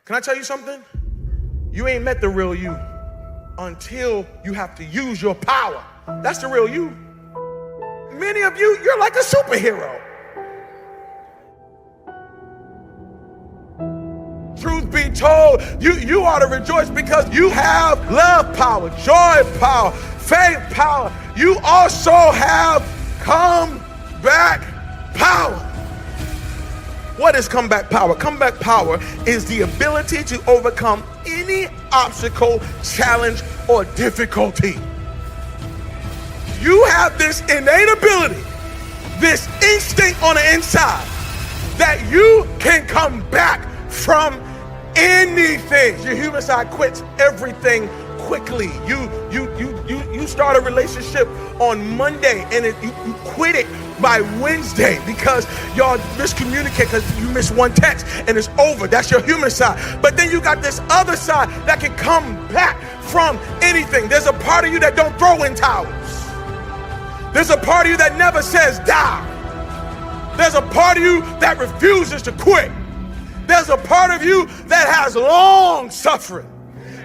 Can I tell you something? You ain't met the real you until you have to use your power. That's the real you. Many of you, you're like a superhero. Truth be told, you ought to rejoice because you have love power, joy power, faith power. You also have comeback power. What is comeback power? Comeback power is the ability to overcome any obstacle, challenge, or difficulty. You have this innate ability, this instinct on the inside, that you can come back from anything. Your human side quits everything quickly. You start a relationship on Monday and you quit it by Wednesday because y'all miscommunicate because you missed one text and it's over. That's your human side. But then you got this other side that can come back from anything. There's a part of you that don't throw in towels. There's a part of you that never says die. There's a part of you that refuses to quit. There's a part of you that has long suffering.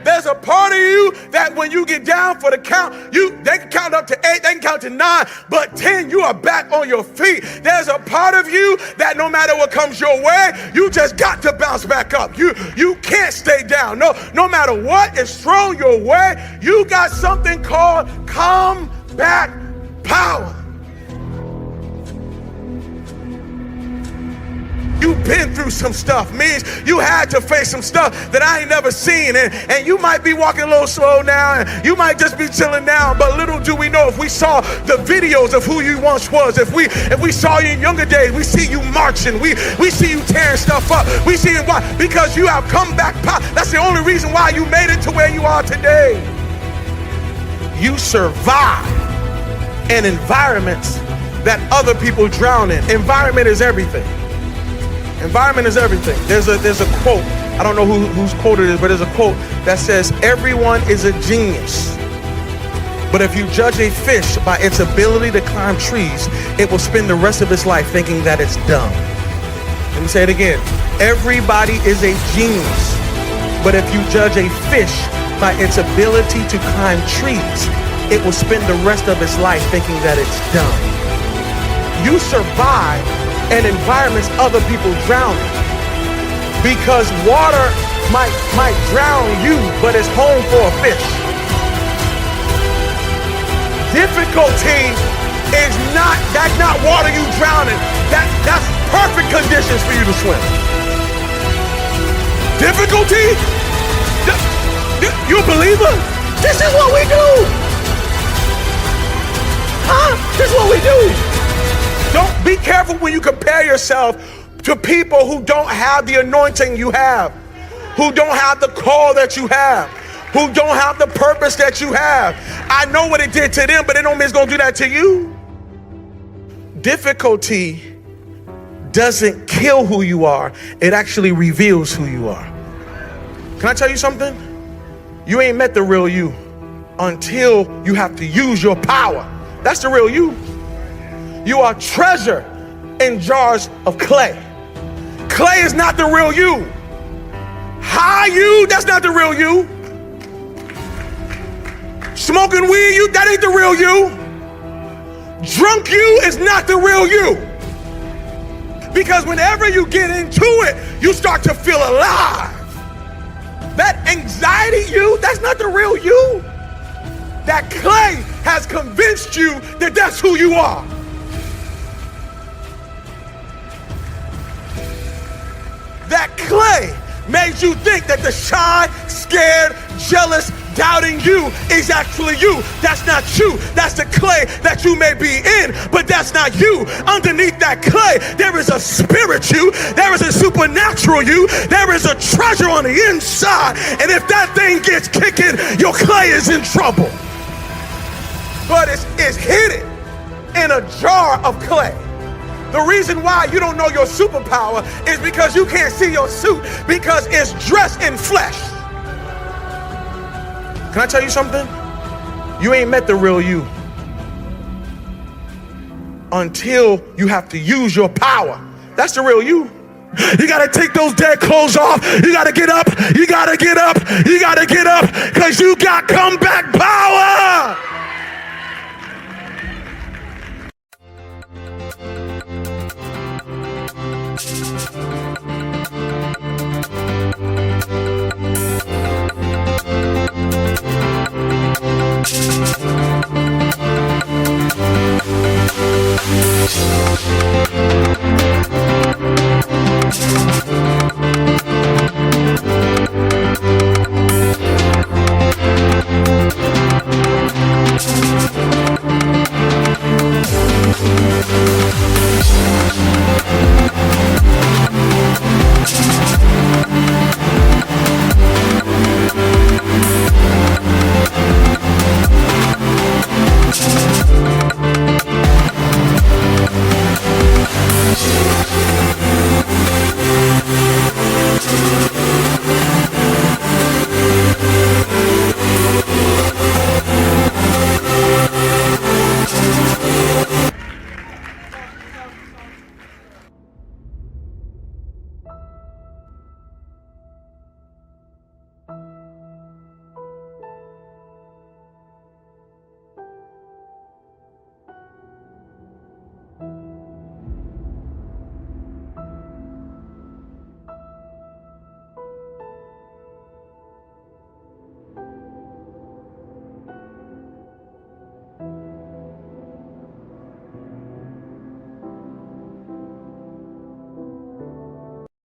There's a part of you that when you get down for the count, they can count up to 8, they can count to 9, but 10, you are back on your feet. There's a part of you that no matter what comes your way, you just got to bounce back up. You can't stay down. No matter what is thrown your way, you got something called comeback power. You've been through some stuff. Means you had to face some stuff that I ain't never seen. And you might be walking a little slow now, and you might just be chilling now. But little do we know, if we saw the videos of who you once was, if we saw you in younger days, we see you marching, we see you tearing stuff up. We see you why? Because you have come back power. That's the only reason why you made it to where you are today. You survive in environments that other people drown in. Environment is everything. Environment is everything. There's a quote, I don't know whose quote it is, but there's a quote that says, everyone is a genius. But if you judge a fish by its ability to climb trees, it will spend the rest of its life thinking that it's dumb. Let me say it again. Everybody is a genius. But if you judge a fish by its ability to climb trees, it will spend the rest of its life thinking that it's dumb. You survive in environments other people drown in. Because water might drown you, but it's home for a fish. Difficulty is that's not water you drown in. That's perfect conditions for you to swim. Difficulty? You a believer? This is what we do. Huh? This is what we do. Don't be careful when you compare yourself to people who don't have the anointing you have, who don't have the call that you have, who don't have the purpose that you have. I know what it did to them, but it don't mean it's gonna do that to you. Difficulty doesn't kill who you are. It actually reveals who you are. Can I tell you something? You ain't met the real you until you have to use your power. That's the real you. You are treasure in jars of clay. Clay is not the real you. High you, that's not the real you. Smoking weed, that ain't the real you. Drunk you is not the real you. Because whenever you get into it, you start to feel alive. That anxiety you, that's not the real you. That clay has convinced you that that's who you are. That clay made you think that the shy, scared, jealous, doubting you is actually you. That's not you. That's the clay that you may be in, but that's not you. Underneath that clay, there is a spirit you. There is a supernatural you. There is a treasure on the inside. And if that thing gets kicking, your clay is in trouble. But it's hidden in a jar of clay. The reason why you don't know your superpower is because you can't see your suit because it's dressed in flesh. Can I tell you something? You ain't met the real you until you have to use your power. That's the real you. You got to take those dead clothes off. You got to get up. You got to get up. You got to get up because you got comeback power.